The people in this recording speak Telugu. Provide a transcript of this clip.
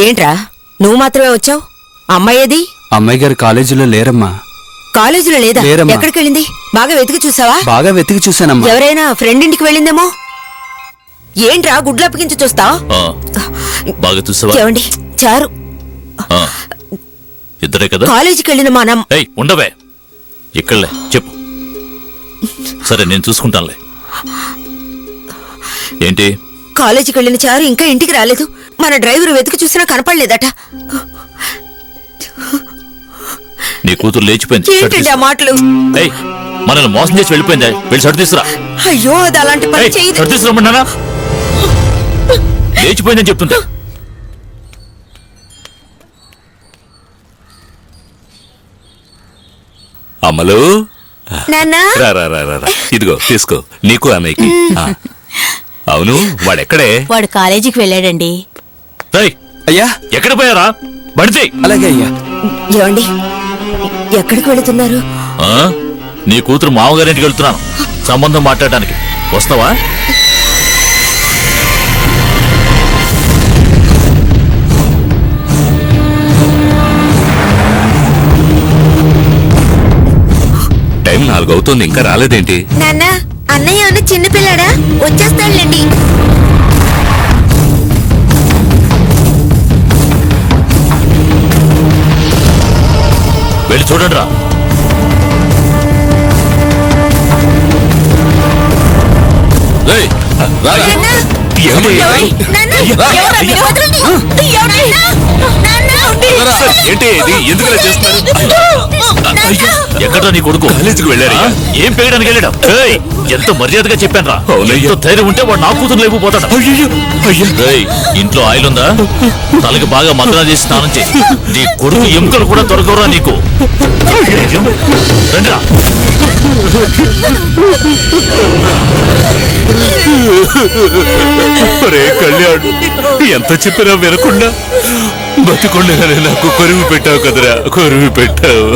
ఏంట్రా నువ్వు మాత్రమే వచ్చావు? అమ్మాయేది? అమ్మాయి గారు కాలేజీలో లేరమ్మా. కాలేజీలో లేదా? ఎక్కడికి వెళ్ళింది? బాగా వెతికి చూసావా? బాగా వెతికి చూసానమ్మా. ఎవరైనా ఫ్రెండ్ ఇంటికి వెళ్ళిందేమో. ఏంట్రా గుడ్లప్పగించి చూస్తావు? బాగా చూసావా? ఏమండి చారు ఇద్దరే కదా కాలేజీకి వెళ్ళిన మనం. ఉండవే ఇక్కడలే చెప్పు. సరే నేను చూసుకుంటానులే. ఏంటి? కాలేజీకి వెళ్ళిన చారు ఇంకా ఇంటికి రాలేదు. మన డ్రైవర్ వెతికి చూసినా కనపడలేదట. నీ కూతురు లేచిపోయింది. ఏంటండి ఆ మాటలు? మనల్ని మోసం చేసి వెళ్ళిపోయిందా? వెళ్ళి షర్ట్ తీసురా. అయ్యో అది అలాంటి పని చేయదు. షర్ట్ తీసుకురమ్మన్నానా? లేచిపోయిందని చెప్తుంటా. అమ్మలు నాన్నా ఇదిగో తీసుకో నీకు అన్నయ్యకి. అవును వాడెక్కడే? వాడు కాలేజీకి వెళ్ళాడండి. అయ్యా ఎక్కడ పోయారా? బడితే. అలాగే అయ్యా. ఏమండి ఎక్కడికి వెళుతున్నారు? నీ కూతురు మామగారింటికి వెళ్తున్నాను సంబంధం మాట్లాడడానికి. వస్తావా? టైం 4 అవుతుంది ఇంకా రాలేదేంటి? నాన్న అన్నయ్య ఉన్న చిన్నపిల్లాడా? వచ్చేస్తాడులేండి. వెళ్ళి చూడండి రా. ఏంటి ఇది? ఎందుకు చేస్తున్నారు? ఎక్కడా నీ కొడుకు? కాలేజీకి వెళ్ళారు. ఏం పేయడానికి వెళ్ళాడు? ఎంత మర్యాదగా చెప్పాను రా. ధైర్యం ఉంటే వాడు నా కూతురు లేకపోతాడు. ఇంట్లో ఆయిల్ ఉందా? తలకి బాగా మగ్నా చేసి స్నానం చేసి నీ కొడుకు ఎముకలు కూడా దొరకవురా నీకు. రండిరా. కళ్యాణ్ ఎంత చెప్పినా వినకుండా బతికొండగానే నాకు కొరువు పెట్టావు కదరా, కొరువు పెట్టావు.